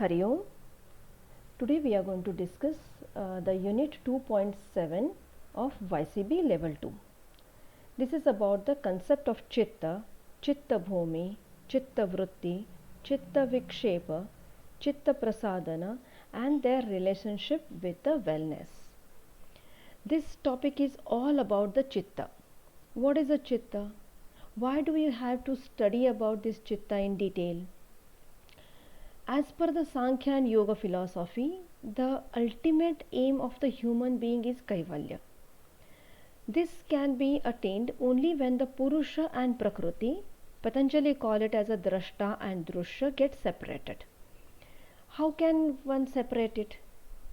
Hari Om. Today we are going to discuss the unit 2.7 of YCB level 2. This is about the concept of Chitta, Chittabhomi, Vritti, Chitta Vikshepa, Chitta Prasadana and their relationship with the wellness. This topic is all about the Chitta. What is a Chitta? Why do we have to study about this Chitta in detail? As per the Sankhya and Yoga philosophy, the ultimate aim of the human being is Kaivalya. This can be attained only when the Purusha and Prakriti, Patanjali call it as a Drashta and Drushya, get separated. How can one separate it?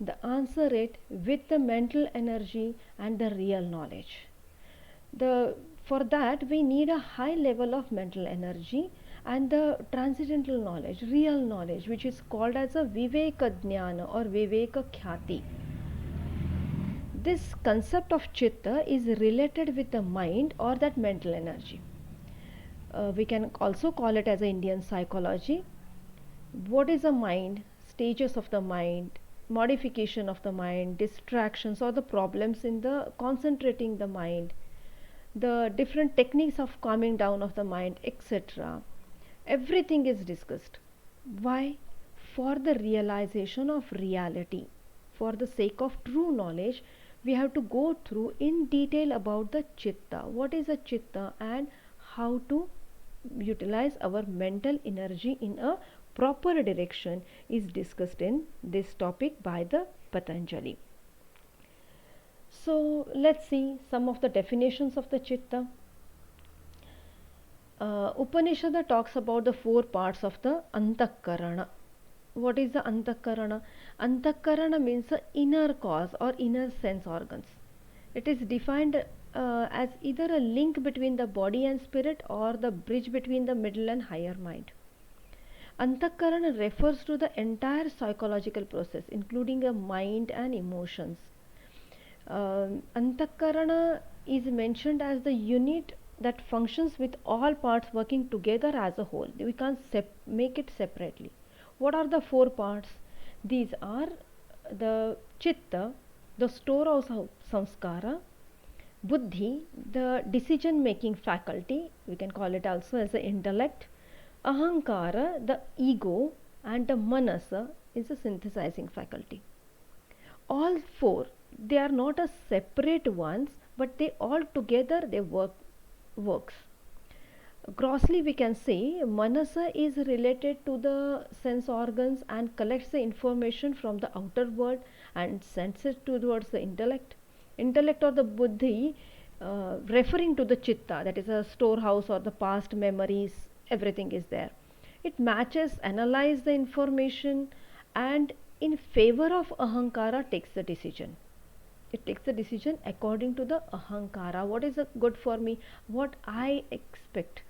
The answer is with the mental energy and the real knowledge. For that we need a high level of mental energy and the transcendental knowledge, real knowledge, which is called as a Viveka Jnana or Viveka Khyati. This concept of Chitta is related with the mind or that mental energy. We can also call it as a Indian psychology. What is a mind? Stages of the mind, modification of the mind, distractions or the problems in the concentrating the mind, the different techniques of calming down of the mind, etc. Everything is discussed. Why? For the realization of reality. For the sake of true knowledge, we have to go through in detail about the Chitta. What is a Chitta and how to utilize our mental energy in a proper direction is discussed in this topic by the Patanjali. So let's see some of the definitions of the Chitta. Upanishad talks about the 4 parts of the Antakarana. What is the Antakarana? Antakarana means the inner cause or inner sense organs. It is defined as either a link between the body and spirit or the bridge between the middle and higher mind. Antakarana refers to the entire psychological process including a mind and emotions. Antakarana is mentioned as the unit that functions with all parts working together as a whole. We can't make it separately. What are the 4 parts? These are the Chitta, the storehouse of samskara, Buddhi, the decision making faculty, we can call it also as the intellect, Ahankara, the ego, and the Manasa is the synthesizing faculty. All 4, they are not a separate ones, but they all together they works. Grossly we can say Manasa is related to the sense organs and collects the information from the outer world and sends it towards the intellect. Intellect or the Buddhi referring to the Chitta, that is a storehouse or the past memories, everything is there. It matches, analyzes the information and in favor of Ahankara takes the decision. It takes the decision according to the Ahankara. What is good for me? What I expect?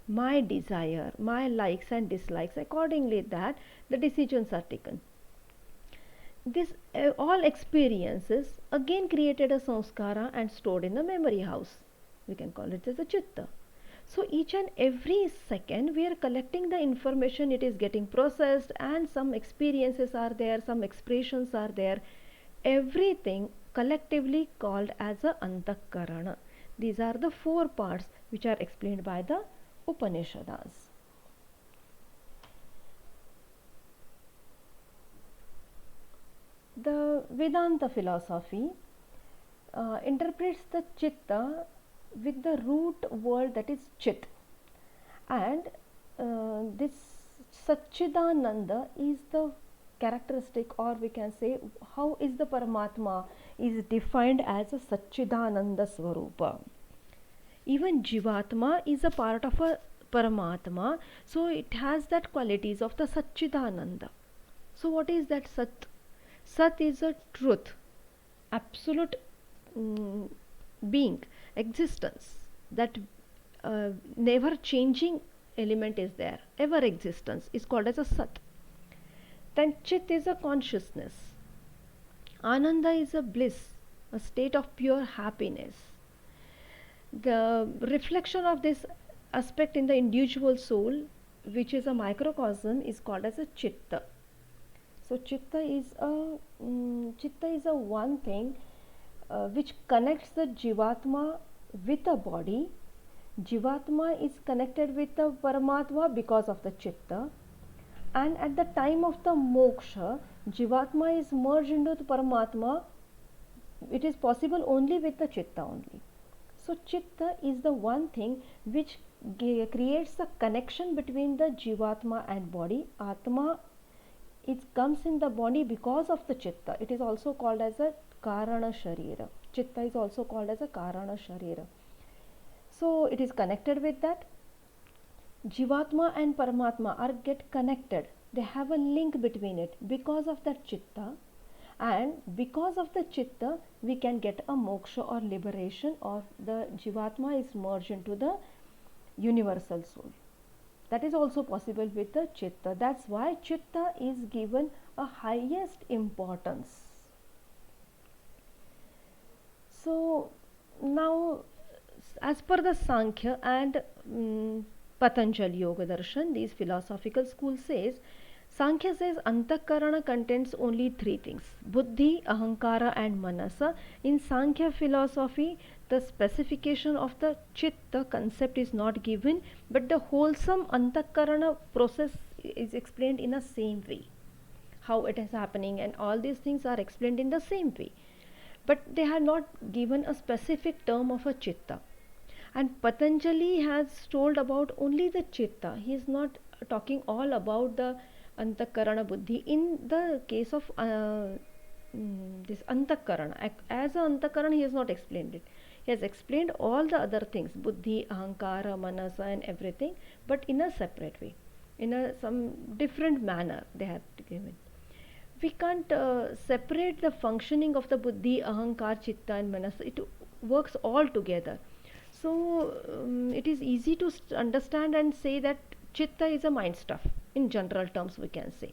My desire, my likes and dislikes. Accordingly that the decisions are taken. This all experiences again created a samskara and stored in the memory house. We can call it as a Chitta. So each and every second we are collecting the information, it is getting processed and some experiences are there, some expressions are there. Everything collectively called as a Antakarana. These are the 4 parts which are explained by the Upanishads. The Vedanta philosophy interprets the Chitta with the root word that is Chit, and this Satchidananda is the characteristic, or we can say how is the Paramatma is defined as a Satchidananda Swarupa. Even Jivatma is a part of a Paramatma, so it has that qualities of the Satchidananda. So what is that Sat? Sat is a truth, absolute being, existence, that never changing element is there, ever existence is called as a Sat. Then Chit is a consciousness, Ananda is a bliss, a state of pure happiness. The reflection of this aspect in the individual soul, which is a microcosm, is called as a Chitta. So chitta is a one thing which connects the jivatma with the body. Jivatma is connected with the Paramatma because of the chitta, and at the time of the moksha, Jivatma is merged into the Paramatma. It is possible only with the chitta only. So chitta is the one thing which creates a connection between the Jivatma and body. Atma, it comes in the body because of the chitta. It is also called as a Karana Sharira. Chitta is also called as a Karana Sharira. So it is connected with that. Jivatma and Paramatma are get connected. They have a link between it because of that chitta, and because of the chitta we can get a moksha or liberation, or the Jivatma is merged into the universal soul. That is also possible with the chitta. That's why chitta is given a highest importance. So now, as per the Sankhya and Patanjali Yoga Darshan, these philosophical school says, Sankhya says Antakarana contains only three things: Buddhi, Ahankara, and Manasa. In Sankhya philosophy, the specification of the Chitta concept is not given, but the wholesome Antakarana process is explained in the same way. How it is happening, and all these things are explained in the same way. But they have not given a specific term of a Chitta. And Patanjali has told about only the chitta. He is not talking all about the antakarana buddhi. In the case of this antakarana, as a antakarana, he has not explained it. He has explained all the other things, buddhi, ahankara, manasa, and everything, but in a separate way, in a some different manner they have given. We can't separate the functioning of the buddhi, ahankar, chitta, and manasa. It works all together. So it is easy to understand and say that chitta is a mind stuff. In general terms, we can say.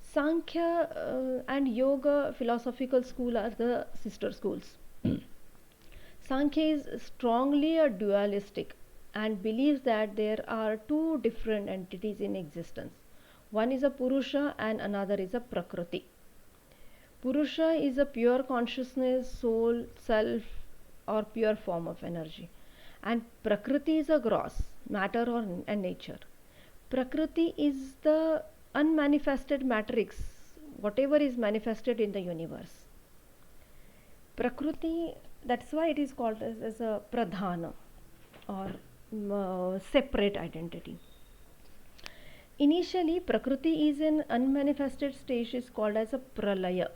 Sankhya and Yoga philosophical school are the sister schools. Sankhya is strongly a dualistic and believes that there are two different entities in existence. One is a Purusha and another is a Prakriti. Purusha is a pure consciousness, soul, self, or pure form of energy, and Prakriti is a gross matter or nature. Prakriti is the unmanifested matrix, whatever is manifested in the universe. Prakriti, that's why it is called as a pradhana, or separate identity. Initially, Prakriti is an unmanifested stage, is called as a pralaya.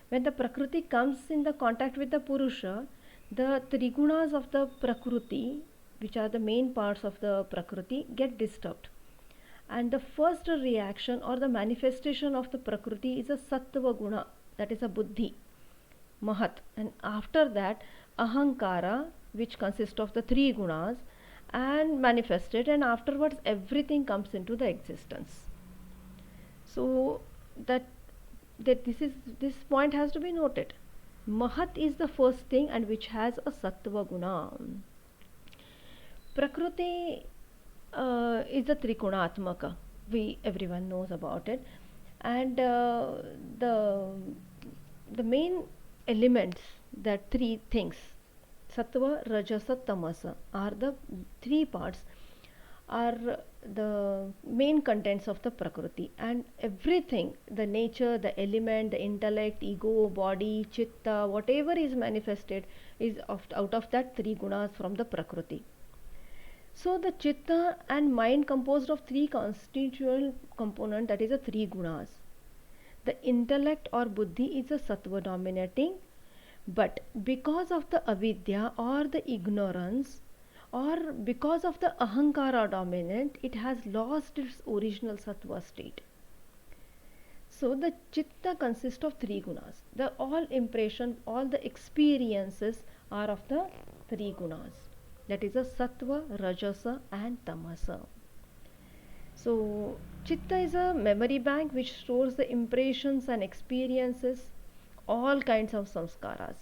When the Prakriti comes in the contact with the Purusha, the trigunas of the Prakriti, which are the main parts of the Prakriti, get disturbed. And the first reaction or the manifestation of the Prakriti is a Sattva Guna, that is a Buddhi, Mahat. And after that, Ahankara, which consists of the three gunas, and manifested, and afterwards everything comes into the existence. So that this point has to be noted. Mahat is the first thing, and which has a Sattva Guna. Prakriti is a Trikunatmaka. Everyone knows about it, and the main elements, that three things, Sattva, Rajasa, Tamasa, are the three parts, are the main contents of the Prakriti, and everything, the nature, the element, the intellect, ego, body, chitta, whatever is manifested is out of that three gunas from the Prakriti. So the chitta and mind composed of three constituent components, that is the three gunas. The intellect or buddhi is a sattva dominating, but because of the avidya or the ignorance, or because of the ahankara dominant, it has lost its original sattva state. So the chitta consists of three gunas. The all impression, all the experiences are of the three gunas. That is a sattva, rajasa, and tamasa. So chitta is a memory bank which stores the impressions and experiences, all kinds of samskaras.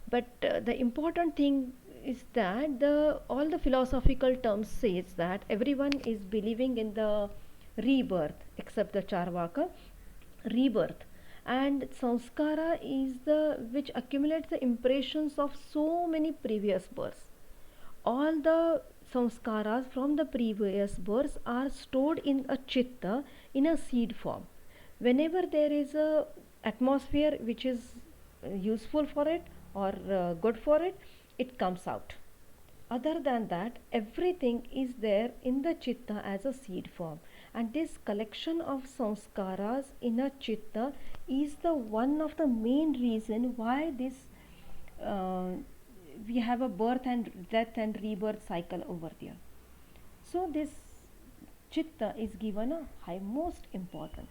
But the important thing is that all the philosophical terms says that everyone is believing in the rebirth, except the Charvaka, rebirth. And samskara is the which accumulates the impressions of so many previous births. All the samskaras from the previous births are stored in a chitta in a seed form. Whenever there is a atmosphere which is useful for it or good for it, it comes out. Other than that, everything is there in the chitta as a seed form, and this collection of samskaras in a chitta is the one of the main reason why this uh, we have a birth and death and rebirth cycle over there. So this chitta is given a high most important.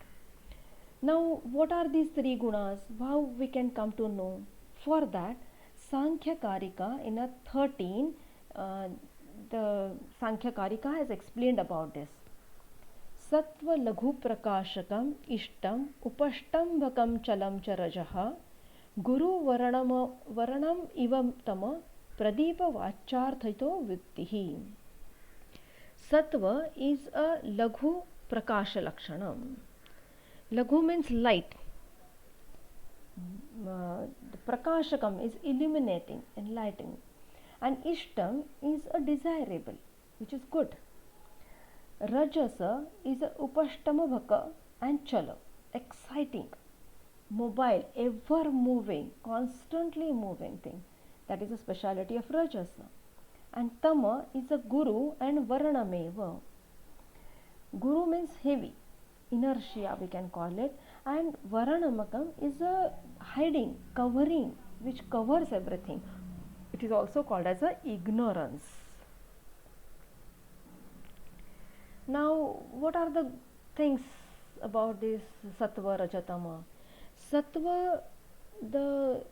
Now, what are these three gunas? How we can come to know? For that, Sankhya Karika in a 13, the Sankhya Karika has explained about this. Sattva Laghu Prakashakam Ishtam Upashtambhakam Chalam Charajaha Guru Varanam Ivam Tama Pradeepa Vacharthaito Vittihi. Sattva is a Laghu Prakasha Lakshanam. Laghu means light. The Prakashakam is illuminating, enlightening. And Ishtam is a desirable, which is good. Rajasa is a Upashtamabhaka and Chala, exciting, mobile, ever moving, constantly moving thing. That is a speciality of Rajasa. And Tama is a Guru and Varanameva. Guru means heavy, inertia we can call it, and Varanamakam is a hiding, covering, which covers everything. It is also called as a ignorance. Now, what are the things about this Sattva, Rajatama? Sattva, the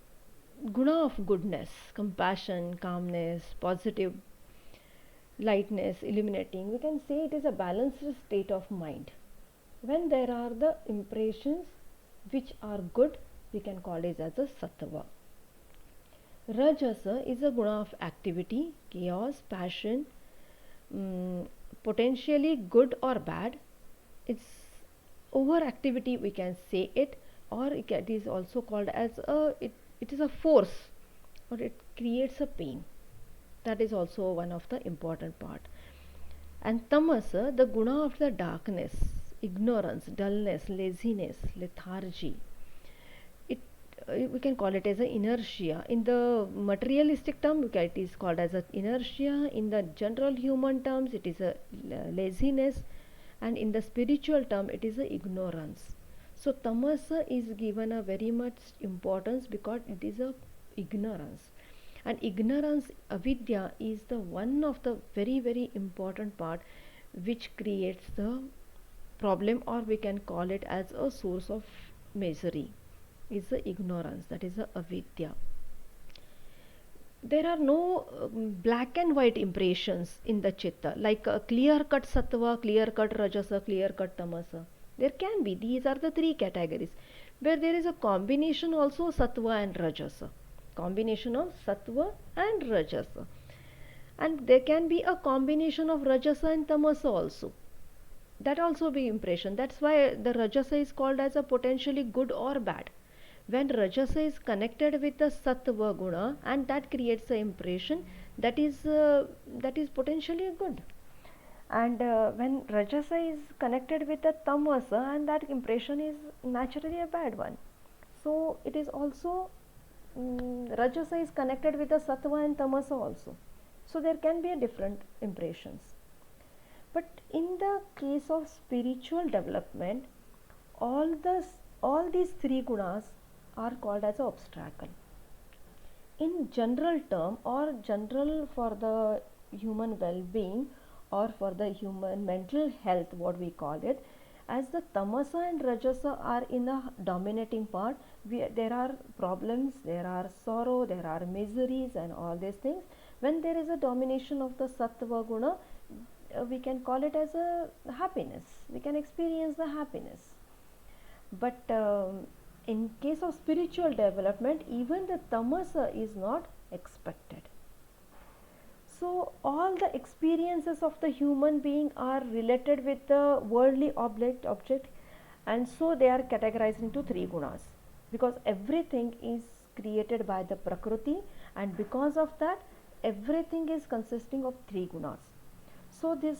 guna of goodness, compassion, calmness, positive lightness, illuminating. We can say it is a balanced state of mind. When there are the impressions which are good, we can call it as a Sattva. Rajasa is a guna of activity, chaos, passion, potentially good or bad. It's overactivity, we can say it, or it is also called as it is a force, or it creates a pain. That is also one of the important part. And tamasa, the guna of the darkness, ignorance, dullness, laziness, lethargy. We can call it as an inertia. In the materialistic term, it is called as an inertia. In the general human terms, it is a laziness, and in the spiritual term, it is a ignorance. So tamasa is given a very much importance because it is a ignorance, and ignorance, avidya, is the one of the very important part which creates the problem, or we can call it as a source of misery. Is the ignorance, that is the avidya. There are no black and white impressions in the chitta, like a clear cut sattva, clear cut rajasa, clear cut tamasa. There can be, these are the three categories where there is a combination also sattva and rajasa, combination of sattva and rajasa, and there can be a combination of rajasa and tamasa also. That also be impression. That's why the rajasa is called as a potentially good or bad. When rajasa is connected with the sattva guna, and that creates the impression that is potentially good, and when rajasa is connected with the tamasa, and that impression is naturally a bad one. So it is also rajasa is connected with the sattva and tamasa also, so there can be a different impressions. But in the case of spiritual development, all these three gunas are called as an obstacle. In general term, or general for the human well-being, or for the human mental health, what we call it, as the tamasa and rajasa are in the dominating part, there are problems, there are sorrow, there are miseries and all these things. When there is a domination of the sattva guna, we can call it as a happiness, we can experience the happiness. But in case of spiritual development, even the tamasa is not expected. So all the experiences of the human being are related with the worldly object, and so they are categorized into three gunas, because everything is created by the prakriti, and because of that everything is consisting of three gunas. So this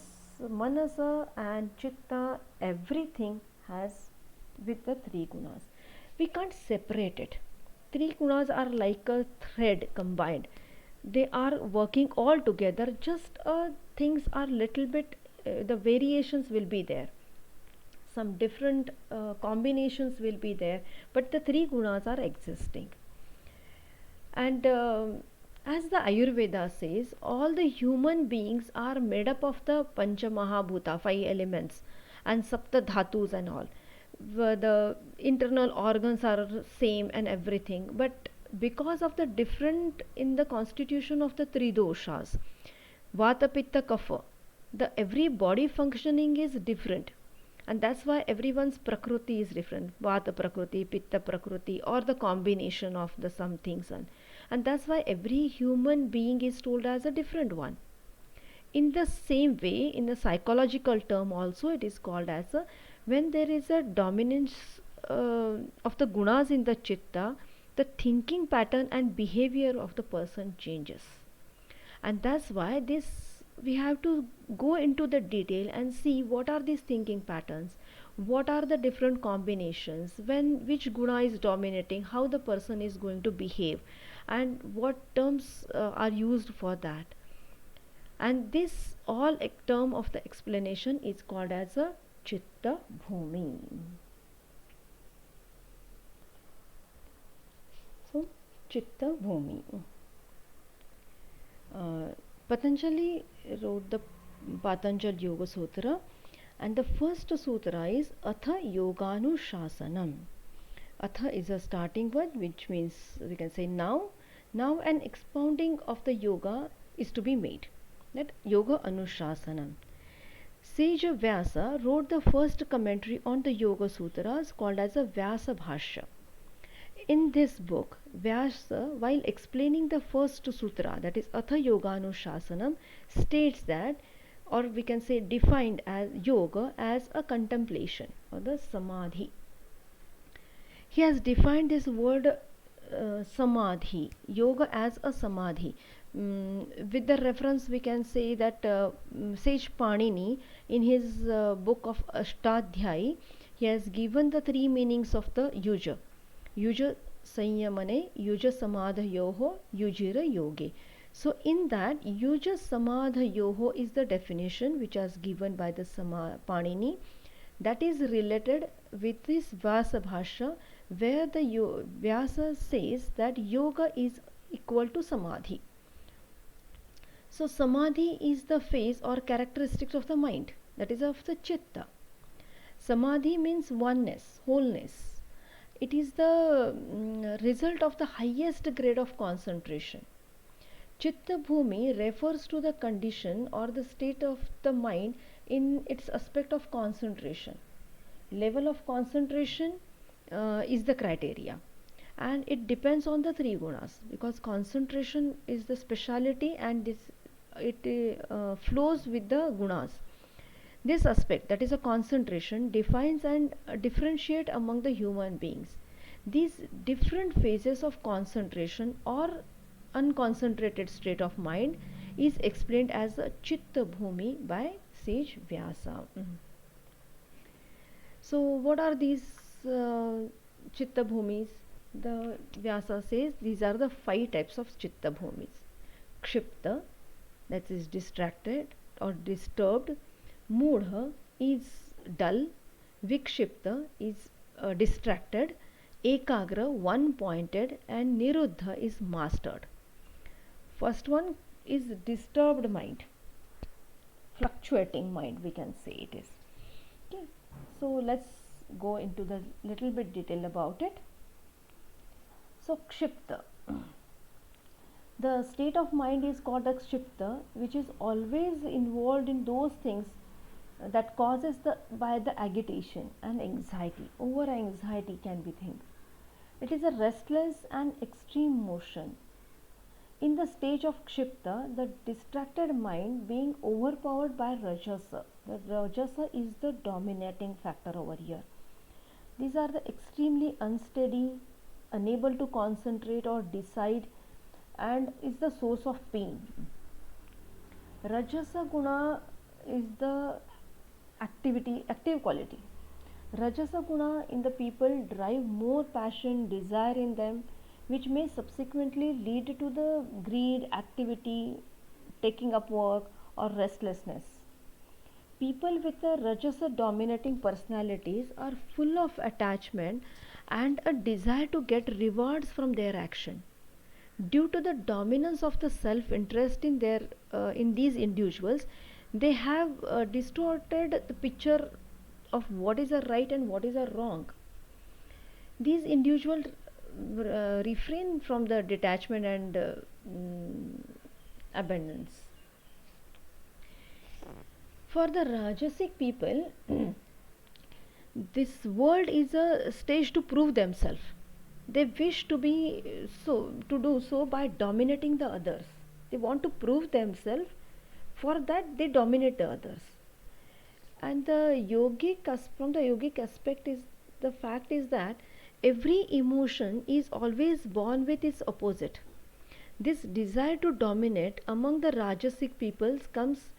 manasa and chitta, everything has with the three gunas. We can't separate it. Three gunas are like a thread combined. They are working all together. Just things are little bit. The variations will be there. Some different combinations will be there, but the three gunas are existing. And as the Ayurveda says, all the human beings are made up of the Pancha Mahabhuta, five elements, and Sapta Dhatus and all. The internal organs are same and everything, but because of the different in the constitution of the three doshas, Vata, Pitta, Kapha, the every body functioning is different, and that's why everyone's prakriti is different, vata prakriti, pitta prakriti, or the combination of the some things, and that's why every human being is told as a different one. In the same way, in the psychological term also, it is called as a, when there is a dominance of the gunas in the chitta, the thinking pattern and behavior of the person changes. And that's why this we have to go into the detail and see what are these thinking patterns, what are the different combinations, when which guna is dominating, how the person is going to behave, and what terms are used for that. And this all term of the explanation is called as a chitta bhumi. So chitta bhumi. Patanjali wrote the Patanjali Yoga Sutra, and the first sutra is Atha Yoganushasanam. Atha is a starting word, which means we can say now. Now an expounding of the yoga is to be made. That Yoga Anushasanam. Sage Vyasa wrote the first commentary on the Yoga Sutras called as a Vyasa Bhashya. In this book, Vyasa, while explaining the first sutra, that is Atha Yoganushasanam, states that, or we can say defined as yoga as a contemplation or the samadhi. He has defined this word samadhi, yoga as a samadhi. With the reference, we can say that Sage Panini, in his book of Ashtadhyay, he has given the three meanings of the yuja. Yuja Sanyamane, Yuja Samadhayoho, Yujira Yoge. So, in that, Yuja Samadhayoho is the definition which was given by the Panini, that is related with this Vyasa Bhashya, where the Vyasa says that yoga is equal to samadhi. So, samadhi is the phase or characteristics of the mind, that is of the chitta. Samadhi means oneness, wholeness. It is the result of the highest grade of concentration. Chittabhomi refers to the condition or the state of the mind in its aspect of concentration. Level of concentration is the criteria, and it depends on the three gunas, because concentration is the speciality, and it flows with the gunas. This aspect, that is a concentration, defines and differentiate among the human beings. These different phases of concentration or unconcentrated state of mind is explained as a chitta bhumi by Sage Vyasa. So what are these chitta bhumis? The Vyasa says these are the five types of chitta bhumis. Kshipta, that is distracted or disturbed. Moodha is dull. Vikshepta is distracted. Ekagra, one pointed, and Niruddha is mastered. First one is disturbed mind, fluctuating mind, we can say it is. Okay, so let's go into the little bit detail about it. So Kshipta, the state of mind is called as Chitta, which is always involved in those things that causes by the agitation and anxiety. Over anxiety can be things. It is a restless and extreme motion. In the stage of Kshipta, the distracted mind being overpowered by Rajasa. The Rajasa is the dominating factor over here. These are the extremely unsteady, unable to concentrate or decide, and is the source of pain. Rajasa guna is the active quality. Rajasa guna in the people drive more passion, desire in them, which may subsequently lead to the greed, activity, taking up work, or restlessness. People with the Rajasa dominating personalities are full of attachment and a desire to get rewards from their action. Due to the dominance of the self interest in these individuals, they have distorted the picture of what is a right and what is a wrong. These individuals refrain from the detachment and abundance. For the Rajasic people, this world is a stage to prove themselves. They wish to do so by dominating the others. They want to prove themselves. For that, they dominate the others. And from the yogic aspect, is the fact is that every emotion is always born with its opposite. This desire to dominate among the Rajasic peoples comes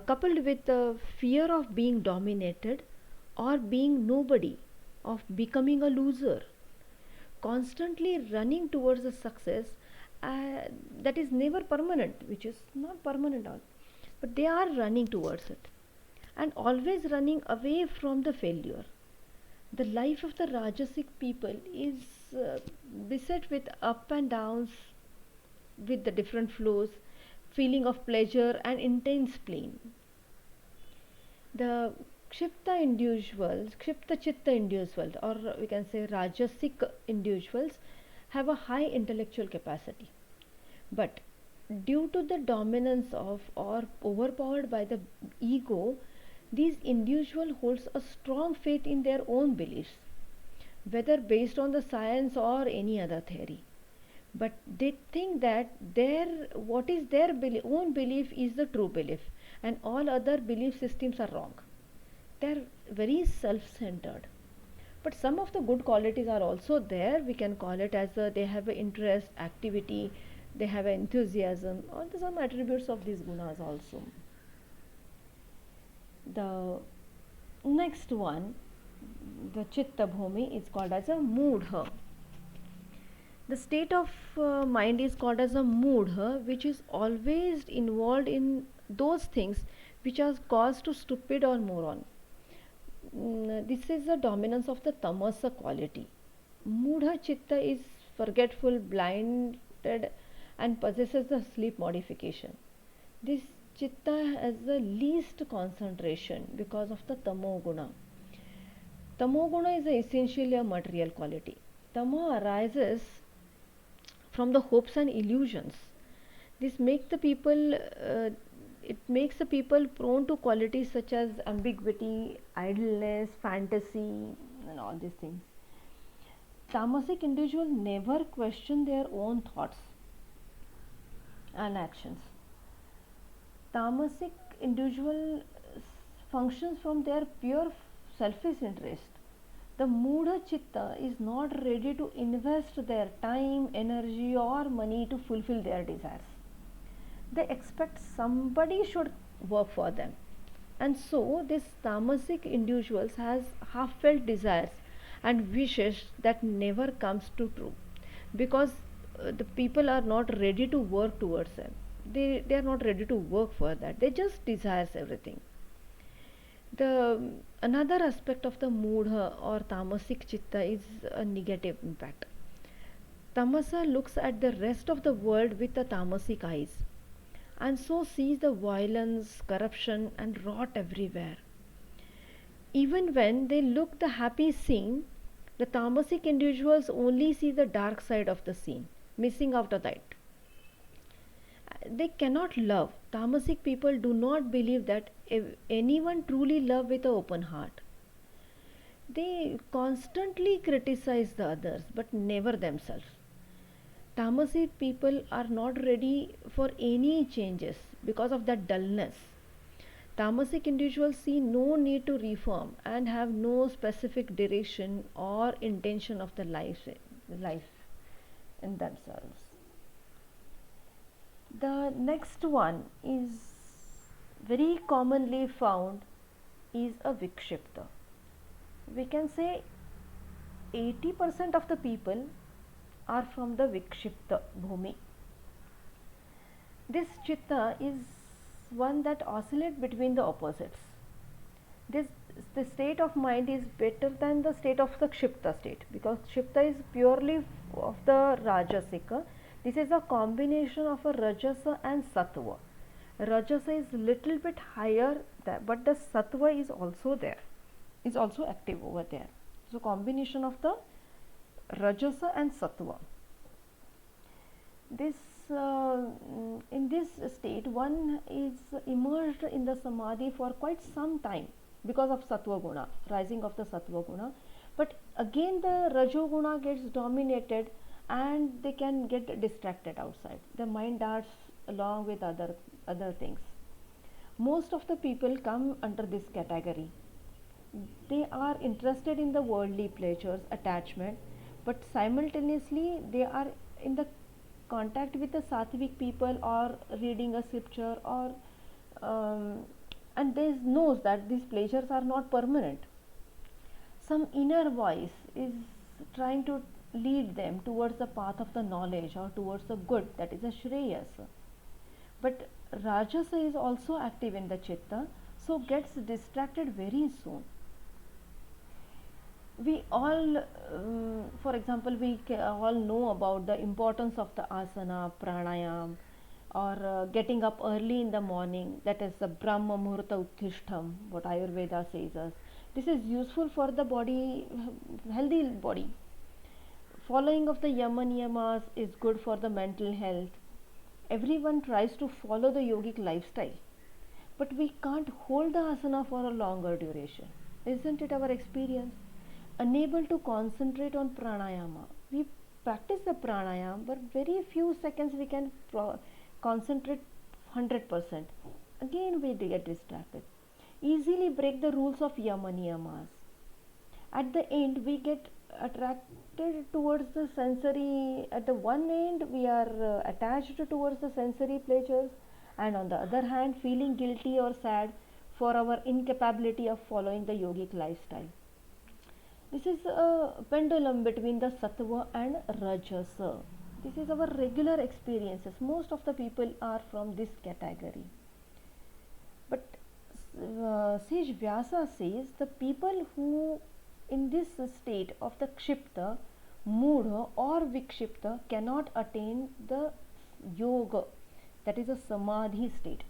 coupled with the fear of being dominated or being nobody, of becoming a loser, constantly running towards a success that is never permanent, which is not permanent at all, but they are running towards it and always running away from the failure. The life of the Rajasic people is beset with up and downs, with the different flows, feeling of pleasure and intense pain. The Kshipta Chitta individuals, or we can say Rajasic individuals, have a high intellectual capacity. But due to the dominance of or overpowered by the ego, these individuals holds a strong faith in their own beliefs, whether based on the science or any other theory. But they think that what is their own belief is the true belief, and all other belief systems are wrong. They are very self-centered. But some of the good qualities are also there. We can call it as they have an interest, activity, they have an enthusiasm, or some attributes of these gunas also. The next one, the Chittabhomi, is called as a moodha. The state of mind is called as a moodha, which is always involved in those things which are caused to stupid or moron. This is the dominance of the tamasa quality. Moodha chitta is forgetful, blinded, and possesses the sleep modification. This chitta has the least concentration because of the tamoguna. Tamoguna is essentially a material quality. Tamo arises from the hopes and illusions. This makes the people it makes the people prone to qualities such as ambiguity, idleness, fantasy, and all these things. Tamasic individuals never question their own thoughts and actions. Tamasic individual functions from their pure selfish interest. The Moodha Chitta is not ready to invest their time, energy, or money to fulfill their desires. They expect somebody should work for them. And so, this tamasic individuals has half-felt desires and wishes that never comes to true, because the people are not ready to work towards them. They are not ready to work for that. They just desires everything. The another aspect of the moodha or tamasic chitta is a negative impact. Tamasa looks at the rest of the world with the tamasic eyes, and so sees the violence, corruption, and rot everywhere. Even when they look the happy scene, the tamasic individuals only see the dark side of the scene, missing out of that. They cannot love. Tamasic people do not believe that anyone truly love with an open heart. They constantly criticize the others, but never themselves. Tamasic people are not ready for any changes because of that dullness. Tamasic individuals see no need to reform and have no specific direction or intention of the life in themselves. The next one is very commonly found is a Vikkshepta. We can say 80% of the people are from the Vikshepta bhumi. This Chitta is one that oscillates between the opposites. This the state of mind is better than the state of the Kshipta state, because Kshipta is purely of the Rajasika. This is a combination of a Rajasa and Sattva. Rajasa is little bit higher there, but the Sattva is also there, is also active over there. So combination of the Rajasa and Sattva. This in this state one is immersed in the samadhi for quite some time because of sattva guna, rising of the sattva guna, but again the rajo guna gets dominated and they can get distracted outside. The mind darts along with other things. Most of the people come under this category. They are interested in the worldly pleasures, attachment, but simultaneously they are in the contact with the sattvic people or reading a scripture, or and they knows that these pleasures are not permanent. Some inner voice is trying to lead them towards the path of the knowledge or towards the good, that is a shreyas. But rajasa is also active in the chitta, so gets distracted very soon. We all for example, we all know about the importance of the asana pranayama, or getting up early in the morning, that is the brahma muhurta uttishtham, what ayurveda says us. This is useful for the body, healthy body. Following of the yama niyamas is good for the mental health. Everyone tries to follow the yogic lifestyle, but we can't hold the asana for a longer duration. Isn't it our experience? Unable to concentrate on pranayama. We practice the pranayama, but very few seconds we can concentrate 100%. Again we get distracted. Easily break the rules of yama niyamas. At the end we get attracted towards the sensory. At the one end we are attached towards the sensory pleasures, and on the other hand feeling guilty or sad for our incapability of following the yogic lifestyle. This is a pendulum between the sattva and rajasa. This is our regular experiences. Most of the people are from this category. But Sage Vyasa says the people who in this state of the kshipta, moodha or vikshipta cannot attain the yoga, that is a samadhi state.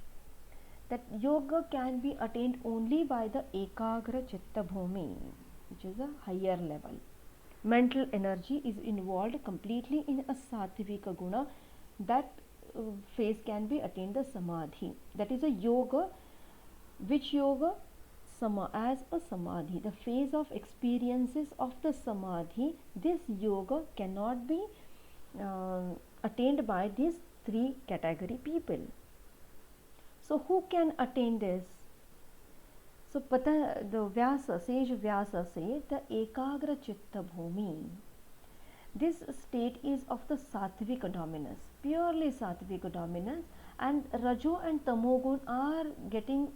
That yoga can be attained only by the ekagra chittabhomi, which is a higher level. Mental energy is involved completely in a sattvika guna. That phase can be attained the samadhi. That is a yoga. Which yoga? As a samadhi. The phase of experiences of the samadhi. This yoga cannot be attained by these three category people. So who can attain this? So the Vyasa, sage Vyasa said the ekagra chittabhomi. This state is of the sattvika dominance, purely sattvika dominance, and rajo and tamogun are getting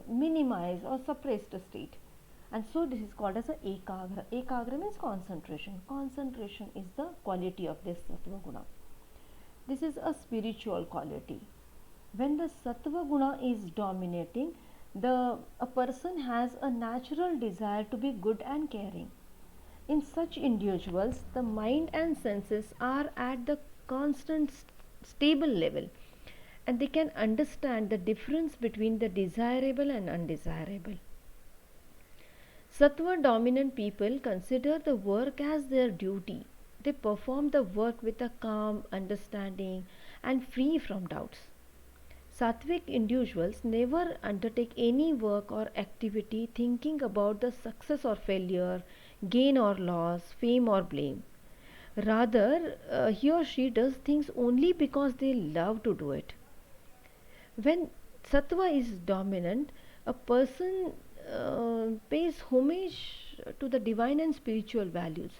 minimized or suppressed state, and so this is called as a ekagra. Ekagra means concentration. Concentration is the quality of this sattva guna. This is a spiritual quality. When the sattva guna is dominating, a person has a natural desire to be good and caring. In such individuals, the mind and senses are at the constant stable level, and they can understand the difference between the desirable and undesirable. Sattva dominant people consider the work as their duty. They perform the work with a calm understanding and free from doubts. Sattvic individuals never undertake any work or activity thinking about the success or failure, gain or loss, fame or blame. Rather, he or she does things only because they love to do it. When sattva is dominant, a person pays homage to the divine and spiritual values.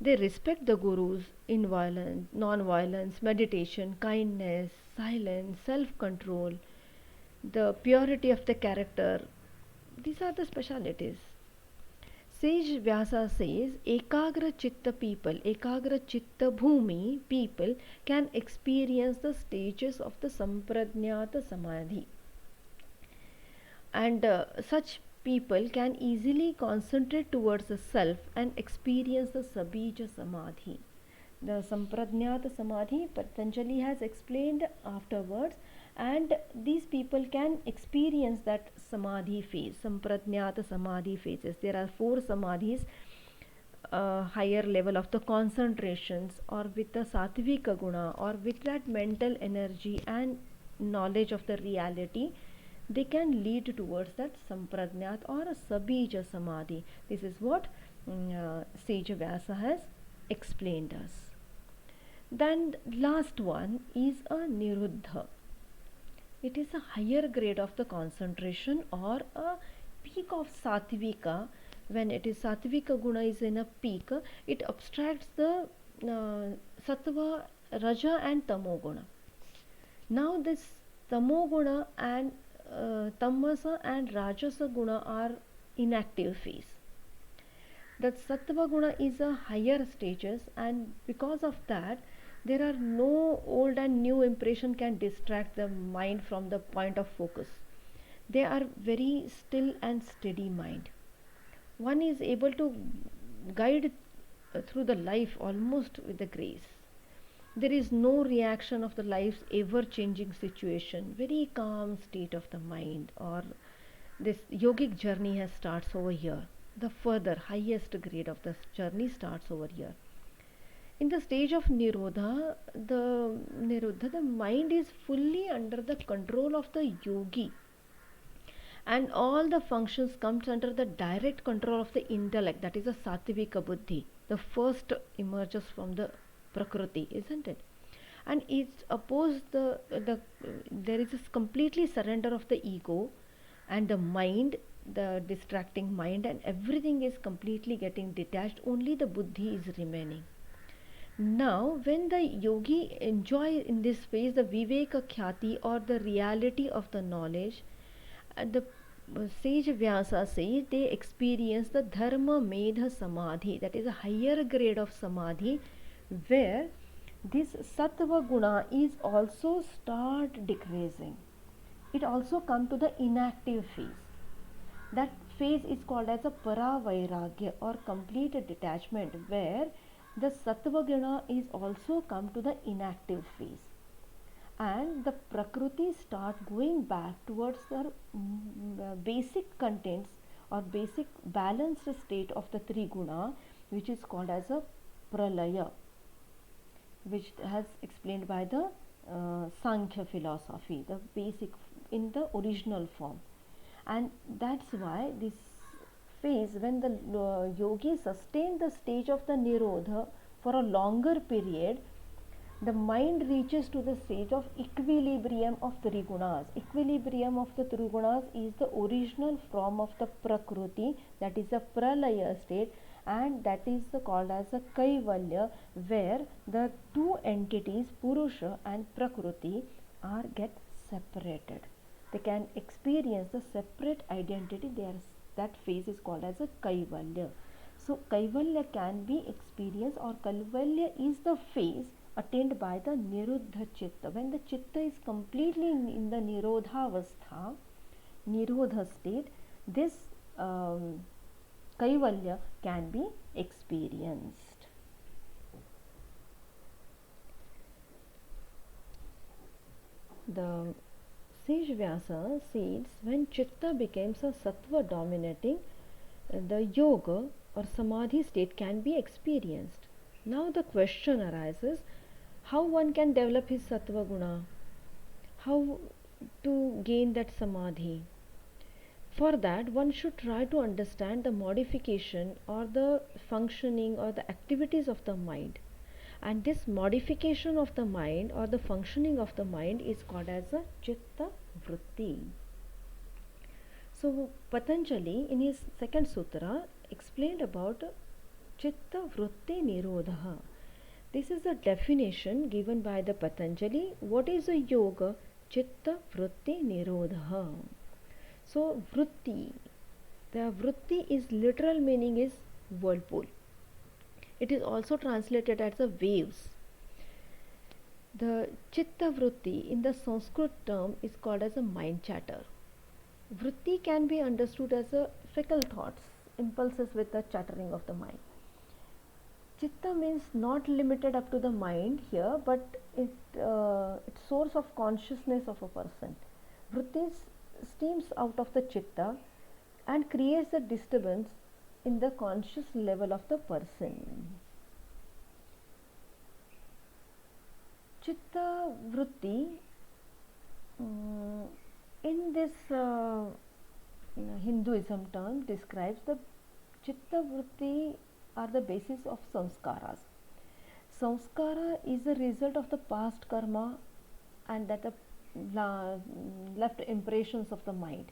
They respect the gurus in violence, non-violence, meditation, kindness, silence, self-control, the purity of the character. These are the specialities. Sage Vyasa says, Ekagra Chitta people, Ekagra Chitta bhumi people can experience the stages of the Sampradnyata Samadhi. And such people can easily concentrate towards the self and experience the Sabija Samadhi. The Sampradnyata Samadhi Patanjali has explained afterwards, and these people can experience that Samadhi phase, Sampradnyata Samadhi phases. There are 4 Samadhis, higher level of the concentrations, or with the Sattvika Guna, or with that mental energy and knowledge of the reality. They can lead towards that Sampradnyat or a Sabija Samadhi. This is what Sage Vyasa has explained us. Then last one is a Niruddha. It is a higher grade of the concentration or a peak of Sattvika. When it is Sattvika Guna is in a peak, it abstracts the Sattva, Raja and Tamo Guna. Now this Tamo Guna and Tamasa and Rajasa Guna are inactive phase. The Sattva Guna is a higher stages, and because of that there are no old and new impression can distract the mind from the point of focus. They are very still and steady mind. One is able to guide through the life almost with the grace. There is no reaction of the life's ever changing situation, very calm state of the mind, or this yogic journey has starts over here. The further highest grade of the journey starts over here. In the stage of Nirodha, the mind is fully under the control of the yogi, and all the functions comes under the direct control of the intellect, that is a Sattvika Buddhi. The first emerges from the Prakriti, isn't it? And it's opposed there is this completely surrender of the ego and the mind, the distracting mind, and everything is completely getting detached. Only the Buddhi is remaining. Now, when the yogi enjoy in this phase the Viveka Khyati or the reality of the knowledge, the sage Vyasa says they experience the Dharma Medha Samadhi, that is a higher grade of Samadhi, where this Sattva Guna is also start decreasing. It also come to the inactive phase. That phase is called as a Paravairagya or complete detachment, where the Sattva Guna is also come to the inactive phase, and the Prakriti start going back towards the basic contents or basic balanced state of the three guna, which is called as a Pralaya, which has explained by the Sankhya philosophy, the basic in the original form. And that's why this phase, when the yogi sustain the stage of the Nirodha for a longer period, the mind reaches to the stage of equilibrium of three gunas. Equilibrium of the three gunas is the original form of the Prakriti, that is a Pralaya state, and that is called as a Kaivalya, where the two entities, Purusha and Prakriti, are get separated. They can experience the separate identity. That phase is called as a Kaivalya. So Kaivalya can be experienced, or Kaivalya is the phase attained by the Niruddha Chitta. When the Chitta is completely in the Nirodhavastha, Nirodha state, this Kaivalya can be experienced. The sage Vyasa says, when Chitta becomes a Sattva dominating, the Yoga or Samadhi state can be experienced. Now the question arises, how one can develop his Sattva Guna? How to gain that Samadhi? For that, one should try to understand the modification or the functioning or the activities of the mind. And this modification of the mind or the functioning of the mind is called as a Chitta Vritti. So Patanjali in his second sutra explained about Chitta Vritti Nirodha. This is the definition given by the Patanjali. What is a yoga? Chitta Vritti Nirodha. So Vritti, the Vritti is literal meaning is whirlpool. It is also translated as the waves. The Chitta Vritti in the Sanskrit term is called as a mind chatter. Vritti can be understood as a fickle thoughts, impulses with the chattering of the mind. Chitta means not limited up to the mind here, but it's source of consciousness of a person. Vritti steams out of the chitta and creates a disturbance in the conscious level of the person. Chitta Vritti in this Hinduism term describes the Chitta Vritti are the basis of samskaras. Samskara is the result of the past karma and that left impressions of the mind.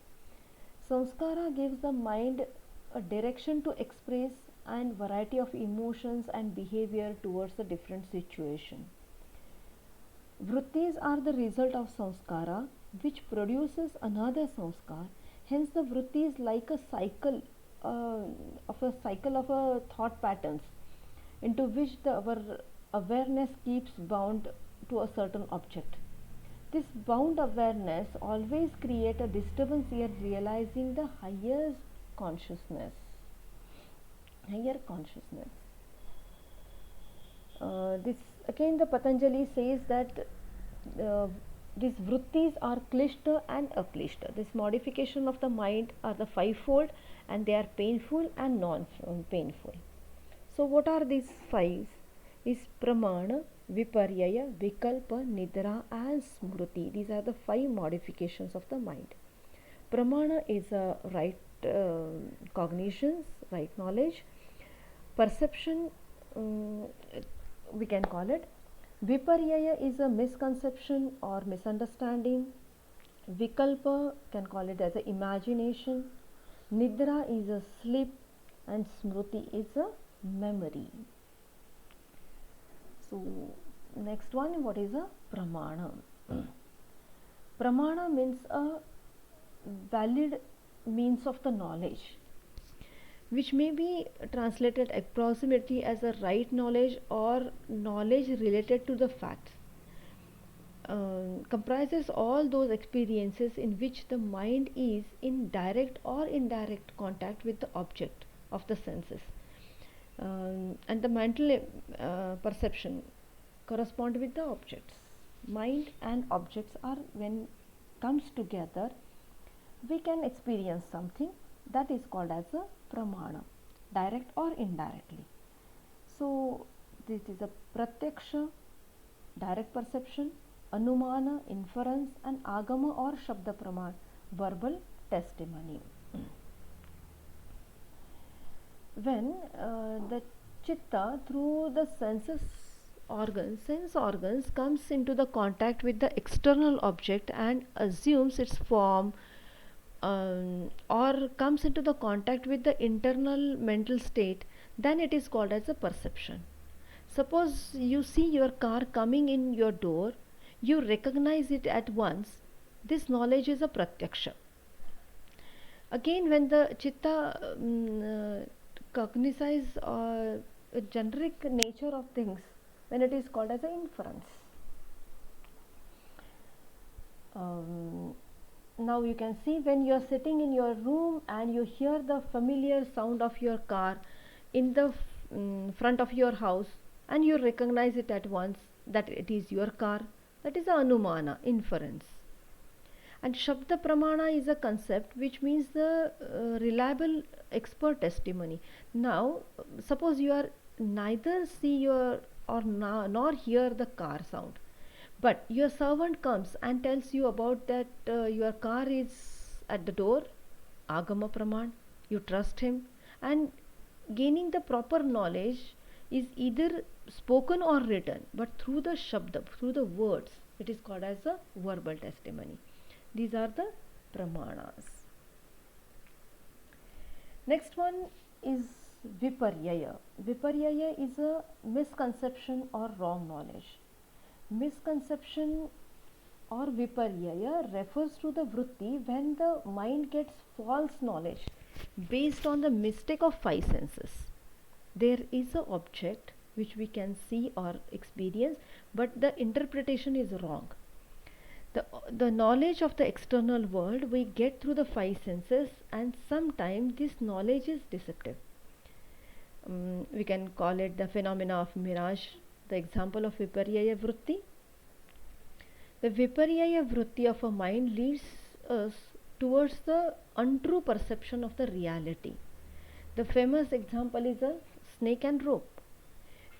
Samskara gives the mind a direction to express and variety of emotions and behavior towards a different situation. Vrittis are the result of samskara which produces another samskar. Hence the vritti is like a cycle of a thought patterns into which our awareness keeps bound to a certain object. This bound awareness always create a disturbance here realizing the higher consciousness. This again the Patanjali says that these vrittis are klishta and aklishta. This modification of the mind are the fivefold and they are painful and non-painful. So what are these five? Is pramana, viparyaya, vikalpa, nidra and smriti. These are the five modifications of the mind. Pramana is a right cognitions, right knowledge. Perception, we can call it. Viparyaya is a misconception or misunderstanding. Vikalpa can call it as a imagination. Nidra is a sleep and smriti is a memory. So next one, what is a pramana? Pramana means a valid means of the knowledge, which may be translated approximately as a right knowledge or knowledge related to the facts. Comprises all those experiences in which the mind is in direct or indirect contact with the object of the senses. And the mental perception correspond with the objects. Mind and objects are when comes together, we can experience something that is called as a pramana, direct or indirectly. So this is a pratyaksha, direct perception, anumana, inference, and agama or shabda praman, verbal testimony. When the chitta through the sense organs comes into the contact with the external object and assumes its form, or comes into the contact with the internal mental state, then it is called as a perception. Suppose you see your car coming in your door, you recognize it at once. This knowledge is a pratyaksha. Again, when the chitta cognizes a generic nature of things, when it is called as an inference. Now you can see when you are sitting in your room and you hear the familiar sound of your car in the front of your house and you recognize it at once that it is your car, that is a anumana, inference. And shabda pramana is a concept which means the reliable expert testimony. Now suppose you are neither see your or nor hear the car sound, but your servant comes and tells you about that your car is at the door Agama Praman, you trust him, and gaining the proper knowledge is either spoken or written, but through the shabda, through the words, it is called as a verbal testimony. These are the pramanas. Next one is viparyaya. Viparyaya is a misconception or wrong knowledge. Misconception or viparyaya refers to the vritti when the mind gets false knowledge based on the mistake of five senses. There is an object which we can see or experience, but the interpretation is wrong. The knowledge of the external world we get through the five senses, and sometimes this knowledge is deceptive. We can call it the phenomena of mirage. The example of viparyaya vritti. The viparyaya vritti of a mind leads us towards the untrue perception of the reality. The famous example is a snake and rope.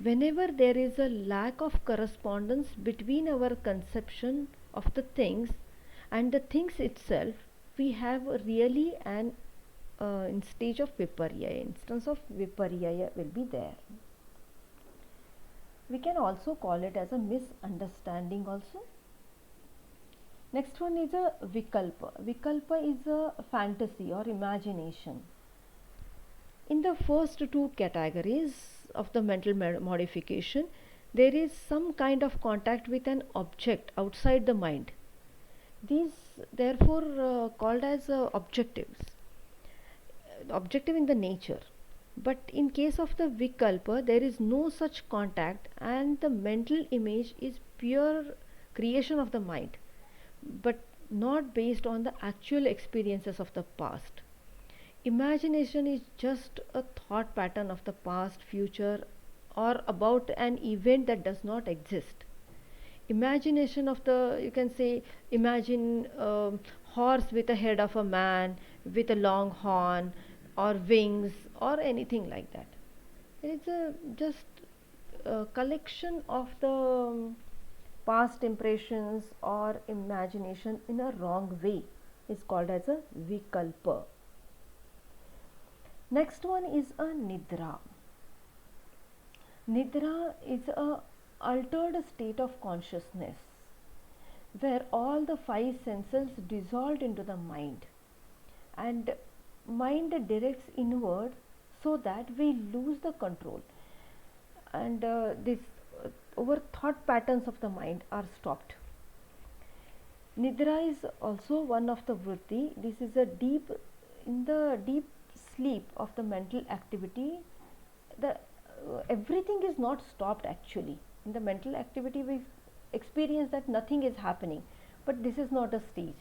Whenever there is a lack of correspondence between our conception of the things and the things itself, we have really an in stage of viparyaya, instance of viparyaya will be there. We can also call it as a misunderstanding also. Next one is a vikalpa. Vikalpa is a fantasy or imagination. In the first two categories of the mental modification, there is some kind of contact with an object outside the mind. These therefore called as objectives, objective in the nature. But in case of the vikalpa, there is no such contact, and the mental image is pure creation of the mind, but not based on the actual experiences of the past. Imagination is just a thought pattern of the past, future, or about an event that does not exist. Imagination of the, you can say, imagine a horse with a head of a man, with a long horn, or wings, or anything like that. It's just a collection of the past impressions or imagination in a wrong way. Is called as a vikalpa. Next one is a nidra. Nidra is a altered state of consciousness where all the five senses dissolved into the mind, and mind directs inward so that we lose the control, and this our thought patterns of the mind are stopped. Nidra is also one of the vritti. This is a deep, in the deep sleep of the mental activity. The everything is not stopped actually. In the mental activity we experience that nothing is happening, but this is not a stage.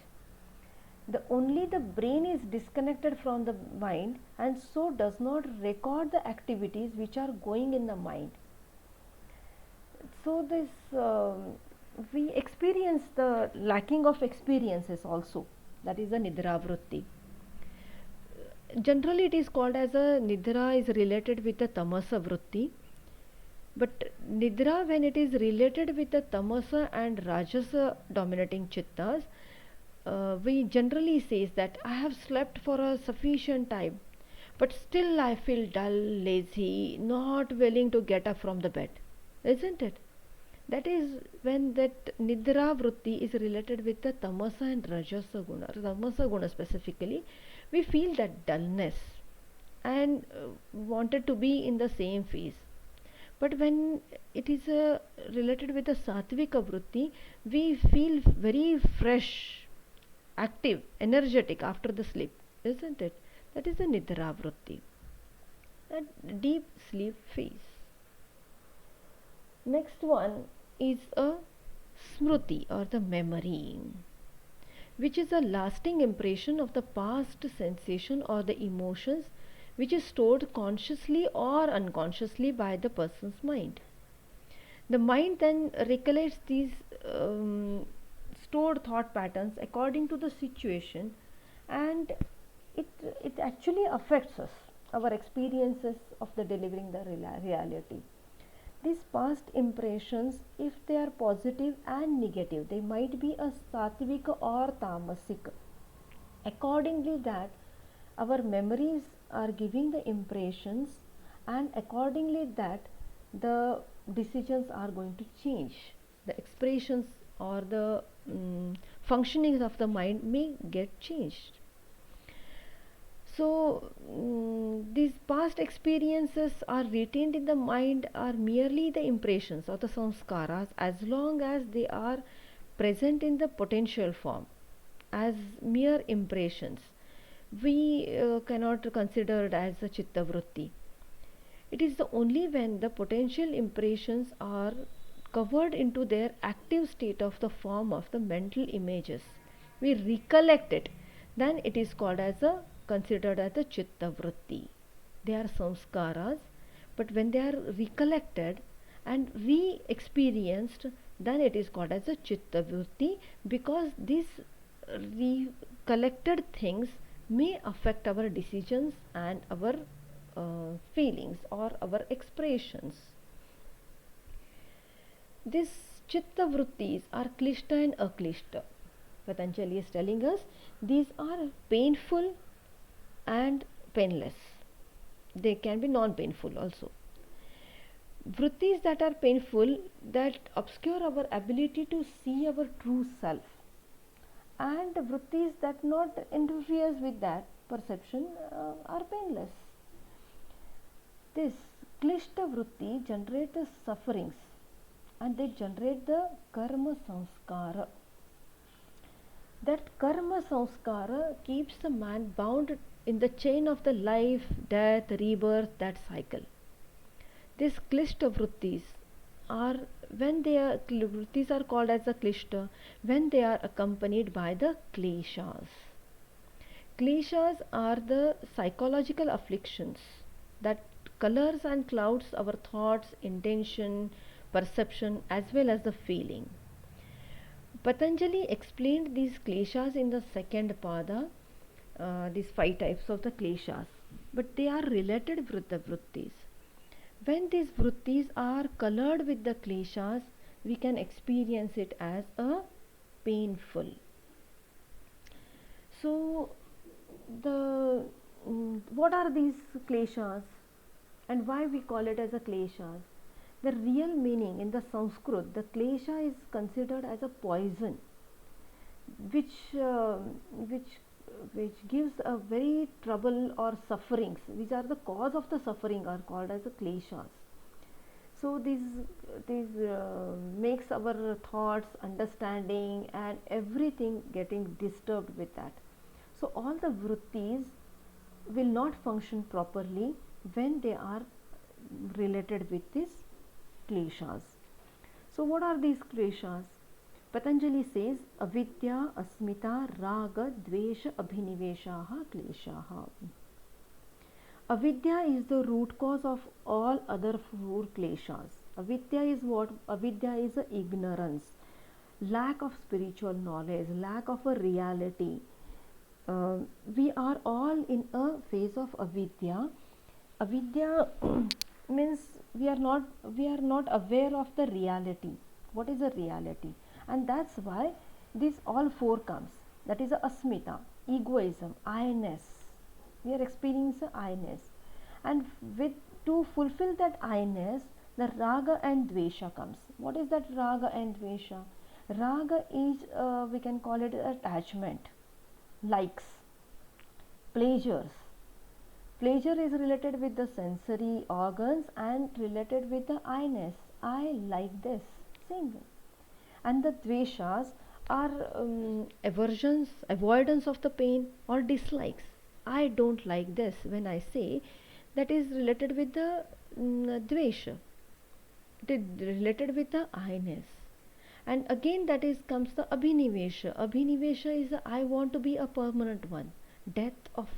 Only the brain is disconnected from the mind, and so does not record the activities which are going in the mind. So this we experience the lacking of experiences also. That is a nidra vritti. Generally it is called as a nidra is related with the tamasa vritti, but nidra when it is related with the tamasa and rajasa dominating chittas, we generally says that I have slept for a sufficient time, but still I feel dull, lazy, not willing to get up from the bed, isn't it? That is when that nidra vritti is related with the tamasa and rajasa guna. Tamasa guna specifically, we feel that dullness and wanted to be in the same phase. But when it is related with the sattvika vritti, we feel very fresh, active, energetic after the sleep, isn't it? That is the nidra vritti, that deep sleep phase. Next one is a smruti or the memory, which is a lasting impression of the past sensation or the emotions which is stored consciously or unconsciously by the person's mind. The mind then recollects these stored thought patterns according to the situation, and it actually affects us, our experiences of the delivering the reality. These past impressions, if they are positive and negative, they might be a sattvika or tamasika. Accordingly, that our memories are giving the impressions, and accordingly that the decisions are going to change. The expressions or the functionings of the mind may get changed. So, these past experiences are retained in the mind are merely the impressions or the samskaras as long as they are present in the potential form as mere impressions. We cannot consider it as a Chitta Vritti. It is the only when the potential impressions are covered into their active state of the form of the mental images, we recollect it, then it is called as a considered as a Chitta Vritti. They are samskaras, but when they are recollected and re-experienced, then it is called as a Chitta Vritti, because these recollected things may affect our decisions and our feelings or our expressions. These chitta vrittis are klishta and aklishta. Patanjali is telling us these are painful and painless. They can be non-painful also. Vrittis that are painful, that obscure our ability to see our true self, and vrittis that not interferes with that perception are painless. This klishta vritti generate the sufferings, and they generate the karma samskara. That karma samskara keeps the man bound in the chain of the life, death, rebirth, that cycle. These klishta vrittis are, when they are vrittis are called as a klishta when they are accompanied by the kleshas. Kleshas are the psychological afflictions that colors and clouds our thoughts, intention, perception as well as the feeling. Patanjali explained these kleshas in the second pada, these 5 types of the kleshas, but they are related with the vrittis. When these vrittis are colored with the kleshas, we can experience it as a painful. So, what are these kleshas and why we call it as a kleshas? The real meaning in the Sanskrit, the klesha is considered as a poison, which gives a very trouble or sufferings, which are the cause of the suffering, are called as the kleshas. So these makes our thoughts, understanding and everything getting disturbed with that. So all the vrittis will not function properly when they are related with these kleshas. So what are these kleshas? Patanjali says avidya, asmita, raga, dvesha, abhiniveshaha, kleshaha. Avidya is the root cause of all other 4 kleshas. Avidya is what? Avidya is a ignorance, lack of spiritual knowledge, lack of a reality. We are all in a phase of avidya. Avidya means we are not aware of the reality. What is a reality? And that's why this all 4 comes. That is a asmita, egoism, I-ness. We are experiencing I-ness, and with to fulfill that I-ness, the raga and dvesha comes. What is that raga and dvesha? Raga is we can call it attachment, likes, pleasures. Pleasure is related with the sensory organs and related with the I-ness. I like this, same way. And the dveshas are aversions, avoidance of the pain or dislikes. I don't like this. When I say, that is related with the dvesha, it is related with the I-ness. And again that is comes the abhinivesha. Abhinivesha is I want to be a permanent one. Death of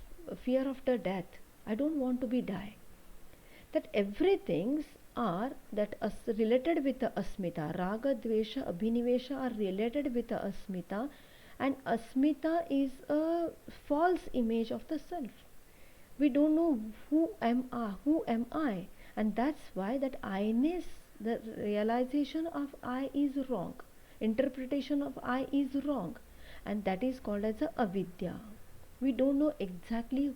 fear of the death. I don't want to be die. That everything are that related with the asmita. Raga, dvesha, abhinivesha are related with the asmita, and asmita is a false image of the self. We don't know who am I, and that's why that I-ness, the realization of I is wrong, interpretation of I is wrong, and that is called as a avidya. We don't know exactly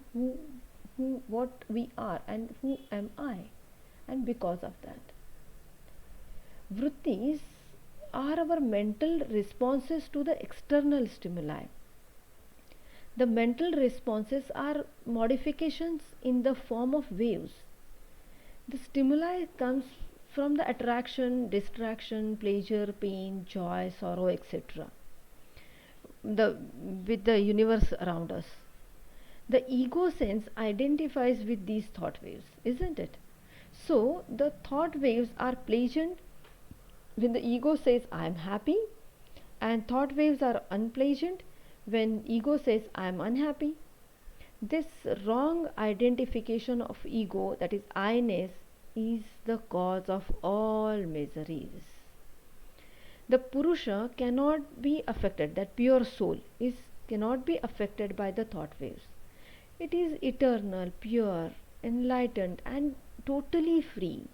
what we are and who am I, and because of that, vrittis are our mental responses to the external stimuli. The mental responses are modifications in the form of waves. The stimuli comes from the attraction, distraction, pleasure, pain, joy, sorrow, etc. The with the universe around us. The ego sense identifies with these thought waves, isn't it? So the thought waves are pleasant when the ego says I am happy, and thought waves are unpleasant when ego says I am unhappy. This wrong identification of ego, that is I-ness, is the cause of all miseries. The Purusha cannot be affected, that pure soul is cannot be affected by the thought waves. It is eternal, pure, enlightened, and totally free.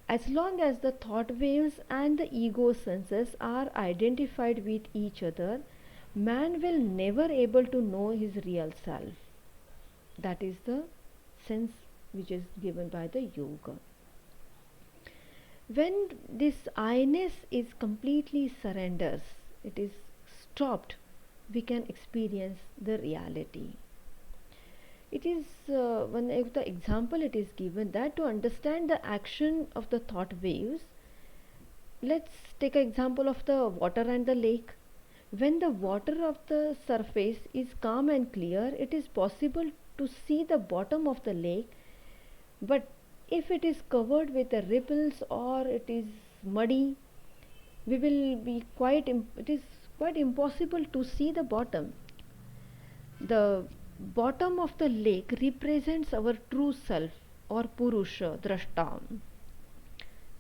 As long as the thought waves and the ego senses are identified with each other, man will never able to know his real self. That is the sense which is given by the yoga. When this I-ness is completely surrenders, it is stopped, we can experience the reality. It is one of the example it is given that to understand the action of the thought waves, let's take an example of the water and the lake. When the water of the surface is calm and clear, it is possible to see the bottom of the lake, but if it is covered with the ripples or it is muddy, we will be it is quite impossible to see the bottom. The bottom of the lake represents our true self or Purusha, Drashta.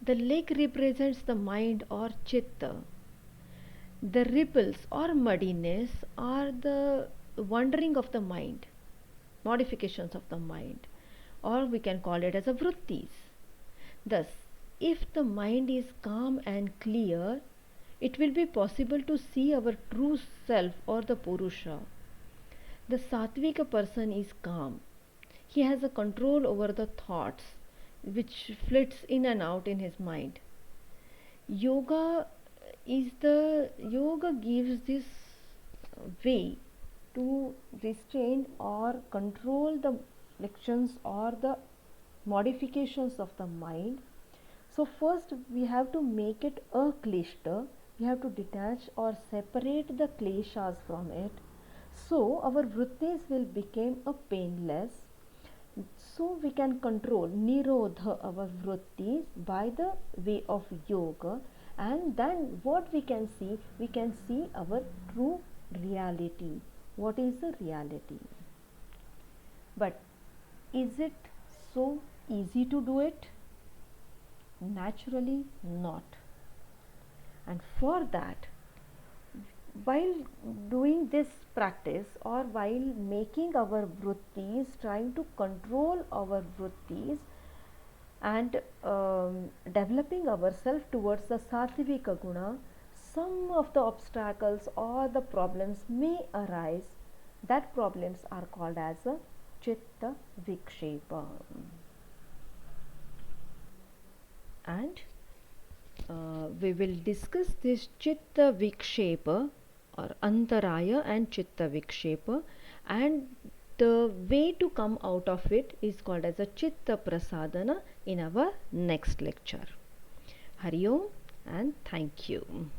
The lake represents the mind or Chitta. The ripples or muddiness are the wandering of the mind, modifications of the mind, or we can call it as a vrittis. Thus, if the mind is calm and clear, it will be possible to see our true self or the Purusha. The Sattvika person is calm. He has a control over the thoughts which flits in and out in his mind. Yoga gives this way to restrain or control the fluctuations or the modifications of the mind. So first we have to make it aklishta. We have to detach or separate the kleshas from it. So our vrittis will become a painless. So we can control nirodha our vrittis by the way of yoga, and then what we can see our true reality. What is the reality? But is it so easy to do it? Naturally not. And for that, while doing this practice or while making our vrittis, trying to control our vrittis and developing ourselves towards the sattvika guna, some of the obstacles or the problems may arise. That problems are called as a Chitta Vikshepa. And we will discuss this Chitta Vikshepa or Antaraya and Chitta Vikshepa, and the way to come out of it is called as a Chitta Prasadana in our next lecture. Hari Om and thank you.